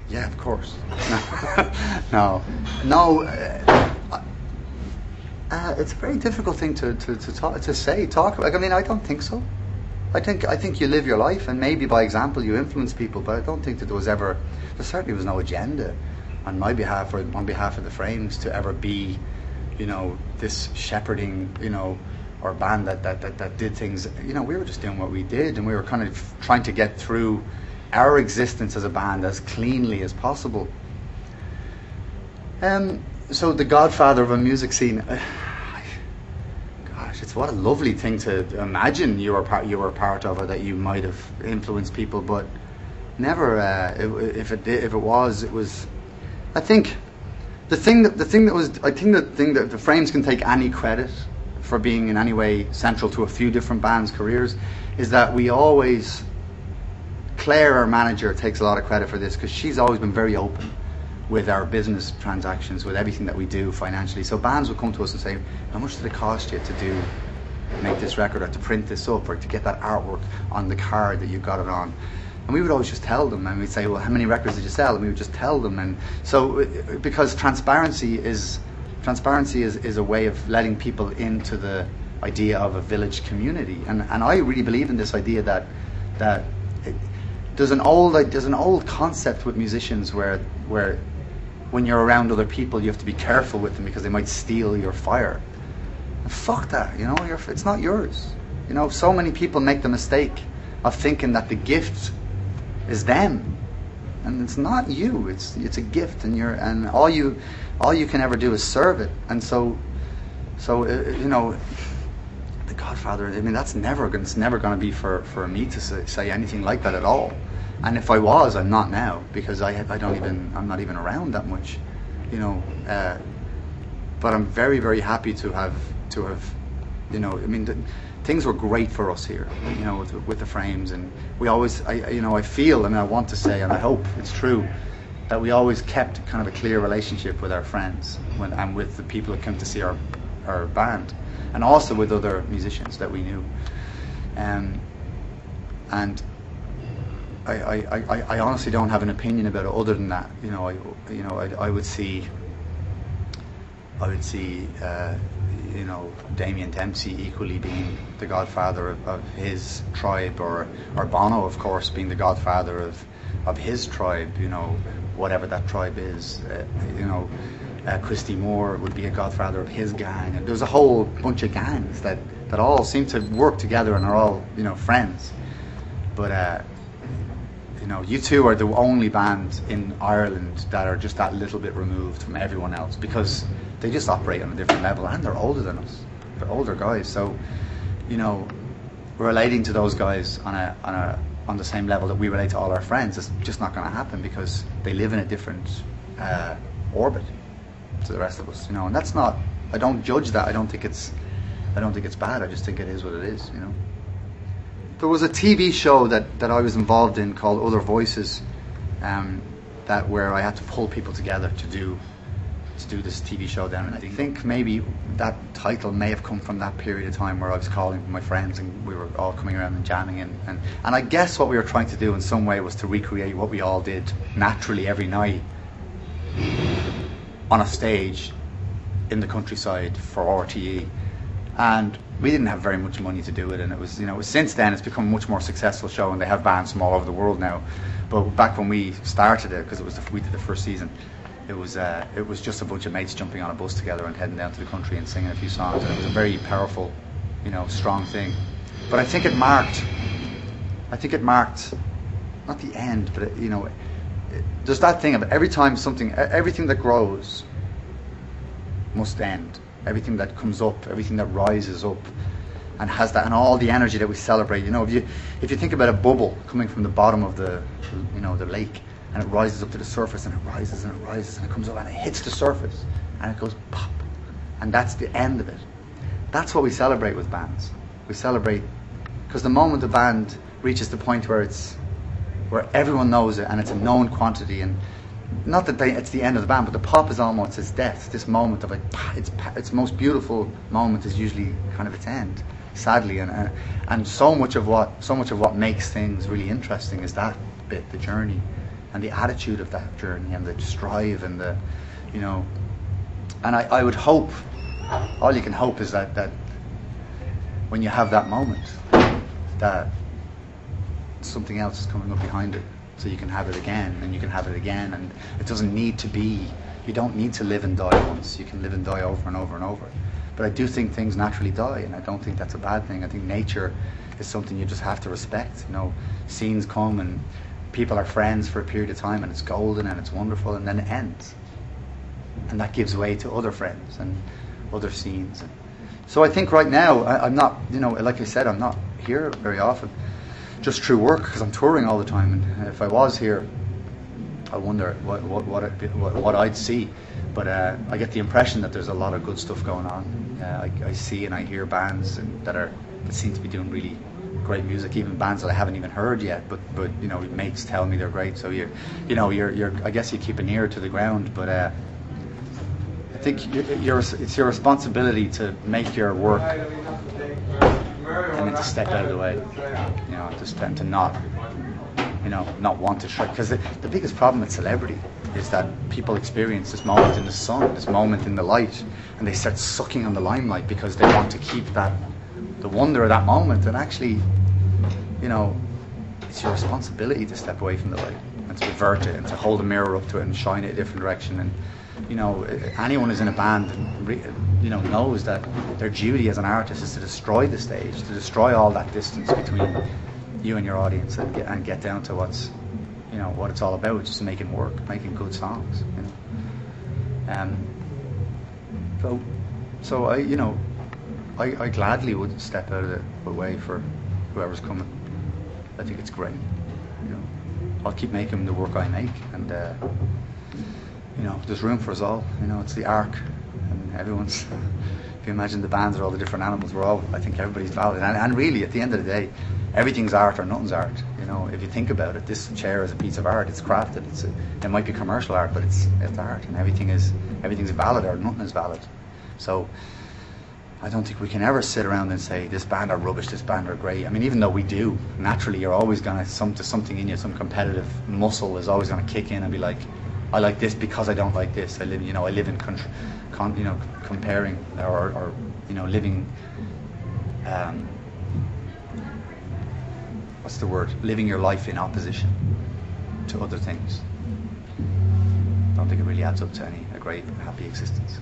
Yeah, of course. No. It's a very difficult thing to talk about. Like, I mean, I don't think so. I think you live your life, and maybe by example you influence people, but I don't think that there certainly was no agenda on my behalf or on behalf of the Frames to ever be, this shepherding, or band that did things. We were just doing what we did, and we were kind of trying to get through our existence as a band as cleanly as possible. So the godfather of a music scene, gosh, it's what a lovely thing to imagine you were part of, or that you might have influenced people, but never. If it was, I think the thing that the Frames can take any credit for being in any way central to a few different bands' careers is that we always, Claire, our manager, takes a lot of credit for this, because she's always been very open with our business transactions, with everything that we do financially. So bands would come to us and say, how much did it cost you to make this record, or to print this up, or to get that artwork on the card that you got it on? And we would always just tell them, and we'd say, well, how many records did you sell? And we would just tell them. And so, because transparency is a way of letting people into the idea of a village community. And I really believe in this idea that there's an old concept with musicians where when you're around other people, you have to be careful with them because they might steal your fire. And fuck that, it's not yours. So many people make the mistake of thinking that the gift is them, and it's not you. It's a gift, and all you can ever do is serve it. And so the Godfather, I mean, it's never going to be for me to say anything like that at all. And if I was, I'm not now, because I'm not even around that much, but I'm very, very happy to have things were great for us here, with the Frames, and we always, I feel, and I want to say, and I hope it's true, that we always kept kind of a clear relationship with our friends and with the people who came to see our band, and also with other musicians that we knew, and I honestly don't have an opinion about it other than that. I would see Damien Dempsey equally being the godfather of his tribe, or Bono, of course, being the godfather of his tribe, whatever that tribe is. Christy Moore would be a godfather of his gang, and there's a whole bunch of gangs that all seem to work together and are all friends. But you two are the only band in Ireland that are just that little bit removed from everyone else, because they just operate on a different level, and they're older than us. They're older guys, so relating to those guys on the same level that we relate to all our friends is just not going to happen, because they live in a different orbit to the rest of us. And that's not. I don't judge that. I don't think it's bad. I just think it is what it is. There was a TV show that I was involved in called Other Voices, where I had to pull people together to do this TV show then. And I think maybe that title may have come from that period of time where I was calling my friends and we were all coming around and jamming, and I guess what we were trying to do in some way was to recreate what we all did naturally every night on a stage in the countryside for RTE. And we didn't have very much money to do it, and it was, since then it's become a much more successful show, and they have bands from all over the world now. But back when we started it, because we did the first season, it was just a bunch of mates jumping on a bus together and heading down to the country and singing a few songs, and it was a very powerful, strong thing. But I think it marked not the end, but there's that thing of everything that grows must end. Everything that comes up, everything that rises up, and has that, and all the energy that we celebrate. If you think about a bubble coming from the bottom of the lake, and it rises up to the surface, and it rises and it rises, and it comes up and it hits the surface, and it goes pop, and that's the end of it. That's what we celebrate with bands. We celebrate because the moment the band reaches the point where everyone knows it and it's a known quantity, and not that it's the end of the band, but the pop is almost its death. This moment of its most beautiful moment is usually kind of its end, sadly, and so much of what makes things really interesting is that bit, the journey, and the attitude of that journey and the strive and the, you know, and I would hope, all you can hope is that when you have that moment, that something else is coming up behind it, so you can have it again, and you can have it again, and it doesn't need to be, you don't need to live and die once, you can live and die over and over and over. But I do think things naturally die, and I don't think that's a bad thing. I think nature is something you just have to respect. You know, scenes come and people are friends for a period of time, and it's golden and it's wonderful, and then it ends. And that gives way to other friends and other scenes. So I think right now, I'm not, you know, like I said, I'm not here very often, just through work, because I'm touring all the time. And if I was here, I wonder what I'd see. But I get the impression that there's a lot of good stuff going on. I see and I hear bands that seem to be doing really great music, even bands that I haven't even heard yet. But you know, mates tell me they're great. So you're I guess you keep an ear to the ground. But I think it's your responsibility to make your work, and then to step out of the way. You know, just tend to not want to try. Because the biggest problem with celebrity is that people experience this moment in the sun, this moment in the light, and they start sucking on the limelight because they want to keep the wonder of that moment. And actually, you know, it's your responsibility to step away from the light and to revert it and to hold a mirror up to it and shine it a different direction. And you know, anyone who's in a band, you know, knows that their duty as an artist is to destroy the stage, to destroy all that distance between you and your audience, and get down to what's, you know, what it's all about, just making work, making good songs. You know, so I, you know, I gladly would step out of the way for whoever's coming. I think it's great. You know, I'll keep making the work I make, and you know, there's room for us all. You know, it's the arc, and everyone's. If you imagine the bands are all the different animals, I think everybody's valid. And really, at the end of the day, everything's art or nothing's art. You know, if you think about it, this chair is a piece of art. It's crafted. It might be commercial art, but it's art, and everything's valid or nothing is valid. So I don't think we can ever sit around and say this band are rubbish, this band are great. I mean, even though we do, naturally, you're always gonna something in you, some competitive muscle is always gonna kick in and be like, I like this because I don't like this. I live in comparing or you know, living. What's the word? Living your life in opposition to other things. I don't think it really adds up to a great, happy existence.